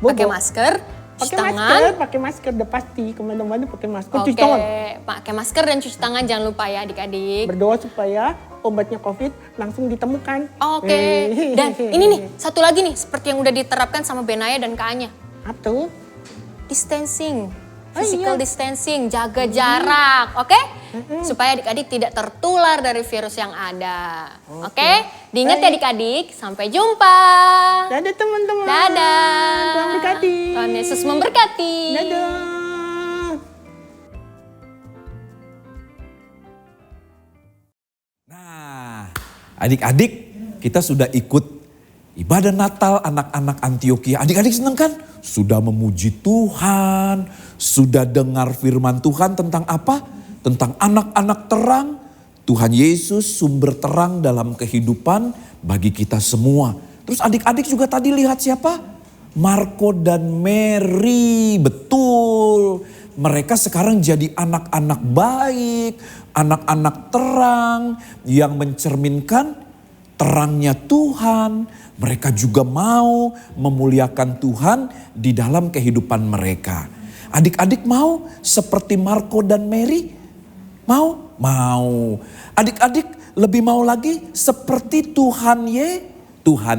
Speaker 8: Bobo.
Speaker 1: Pakai masker, cuci tangan.
Speaker 8: Pakai masker udah pasti. Kemana-mana pakai masker,
Speaker 1: Oke,
Speaker 8: cuci tangan.
Speaker 1: pakai masker dan cuci tangan jangan lupa ya adik-adik.
Speaker 8: Berdoa supaya obatnya COVID langsung ditemukan.
Speaker 1: Oke, dan ini nih, satu lagi nih, seperti yang udah diterapkan sama Benaya dan Kak Anya.
Speaker 8: Apa tuh?
Speaker 1: Distancing,
Speaker 8: Oh,
Speaker 1: physical
Speaker 8: iya.
Speaker 1: distancing, jaga jarak, oke? Supaya adik-adik tidak tertular dari virus yang ada. Oke? Diingat ya adik-adik, sampai jumpa.
Speaker 8: Dadah teman-teman.
Speaker 1: Dadah.
Speaker 8: Tuhan berkati.
Speaker 1: Tuhan Yesus memberkati.
Speaker 8: Dadah.
Speaker 2: Nah, adik-adik, kita sudah ikut ibadah Natal anak-anak Antioquia. Adik-adik senang kan? Sudah memuji Tuhan, sudah dengar firman Tuhan tentang apa? Tentang anak-anak terang. Tuhan Yesus sumber terang dalam kehidupan bagi kita semua. Terus adik-adik juga tadi lihat siapa? Marco dan Mary, betul. Mereka sekarang jadi anak-anak baik, anak-anak terang yang mencerminkan terangnya Tuhan. Mereka juga mau memuliakan Tuhan di dalam kehidupan mereka. Adik-adik mau seperti Marco dan Mary? Mau? Mau. Adik-adik lebih mau lagi seperti Tuhan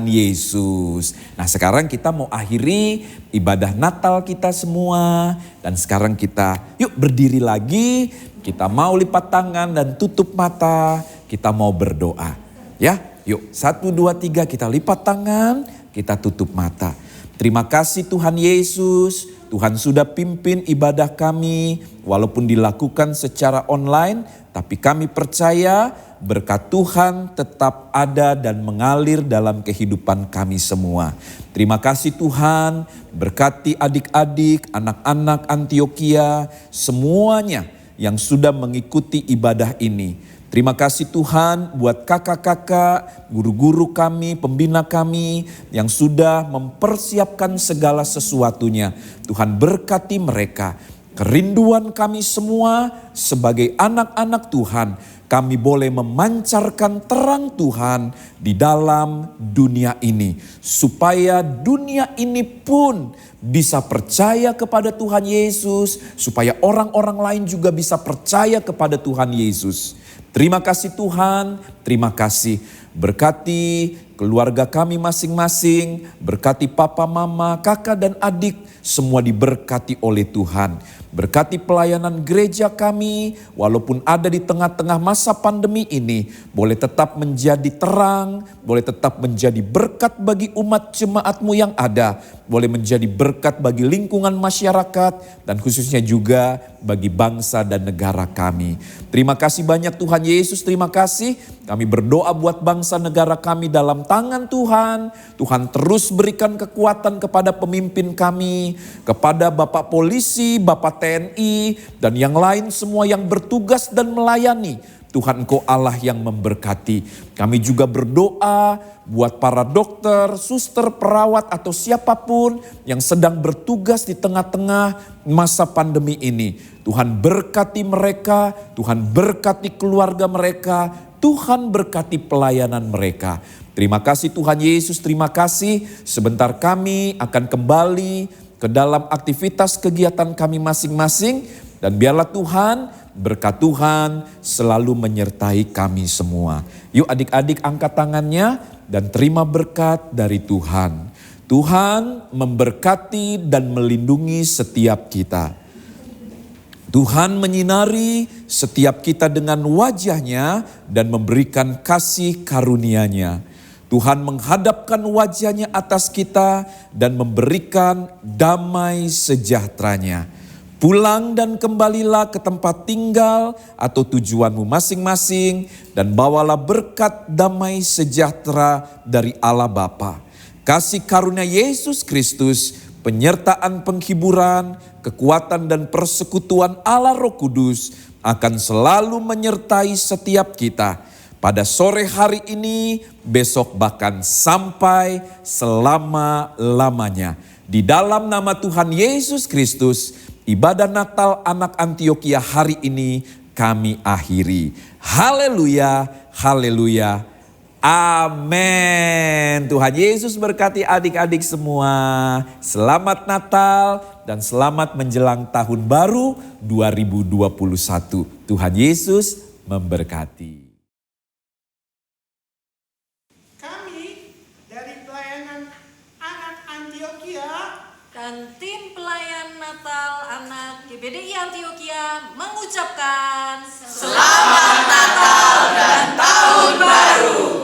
Speaker 2: Yesus. Nah, sekarang kita mau akhiri ibadah Natal kita semua. Dan sekarang kita yuk berdiri lagi. Kita mau lipat tangan dan tutup mata. Kita mau berdoa. Ya, yuk 1, 2, 3 kita lipat tangan. Kita tutup mata. Terima kasih Tuhan Yesus. Tuhan sudah pimpin ibadah kami. Walaupun dilakukan secara online. Tapi kami percaya berkat Tuhan tetap ada dan mengalir dalam kehidupan kami semua. Terima kasih Tuhan, berkati adik-adik, anak-anak Antioquia, semuanya yang sudah mengikuti ibadah ini. Terima kasih Tuhan buat kakak-kakak, guru-guru kami, pembina kami yang sudah mempersiapkan segala sesuatunya. Tuhan berkati mereka. Kerinduan kami semua sebagai anak-anak Tuhan, kami boleh memancarkan terang Tuhan di dalam dunia ini. Supaya dunia ini pun bisa percaya kepada Tuhan Yesus. Supaya orang-orang lain juga bisa percaya kepada Tuhan Yesus. Terima kasih Tuhan, terima kasih. Berkati keluarga kami masing-masing, berkati papa, mama, kakak dan adik, semua diberkati oleh Tuhan. Berkati pelayanan gereja kami, walaupun ada di tengah-tengah masa pandemi ini, boleh tetap menjadi terang, boleh tetap menjadi berkat bagi umat jemaat-Mu yang ada, boleh menjadi berkat bagi lingkungan masyarakat, dan khususnya juga bagi bangsa dan negara kami. Terima kasih banyak Tuhan Yesus, terima kasih. Kami berdoa buat bangsa negara kami dalam tangan Tuhan. Tuhan terus berikan kekuatan kepada pemimpin kami, kepada Bapak Polisi, Bapak TNI, dan yang lain semua yang bertugas dan melayani. Tuhan Engkau Allah yang memberkati. Kami juga berdoa buat para dokter, suster, perawat atau siapapun yang sedang bertugas di tengah-tengah masa pandemi ini. Tuhan berkati mereka, Tuhan berkati keluarga mereka, Tuhan berkati pelayanan mereka. Terima kasih Tuhan Yesus, terima kasih. Sebentar kami akan kembali ke dalam aktivitas kegiatan kami masing-masing. Dan biarlah Tuhan, berkat Tuhan selalu menyertai kami semua. Yuk adik-adik angkat tangannya dan terima berkat dari Tuhan. Tuhan memberkati dan melindungi setiap kita. Tuhan menyinari setiap kita dengan wajahnya dan memberikan kasih karunia-Nya. Tuhan menghadapkan wajahnya atas kita dan memberikan damai sejahtera-Nya. Pulang dan kembalilah ke tempat tinggal atau tujuanmu masing-masing dan bawalah berkat damai sejahtera dari Allah Bapa. Kasih karunia Yesus Kristus, penyertaan penghiburan, kekuatan dan persekutuan Allah Roh Kudus akan selalu menyertai setiap kita. pada sore hari ini, besok bahkan sampai selama-lamanya. Di dalam nama Tuhan Yesus Kristus, ibadah Natal anak Antioquia hari ini kami akhiri. Haleluya, haleluya, amin. Tuhan Yesus berkati adik-adik semua. Selamat Natal dan selamat menjelang tahun baru 2021. Tuhan Yesus memberkati.
Speaker 8: Kami dari pelayanan anak Antioquia
Speaker 7: Dan tim pelayan Natal anak GBDI Antioquia mengucapkan Selamat Natal dan Tahun Baru.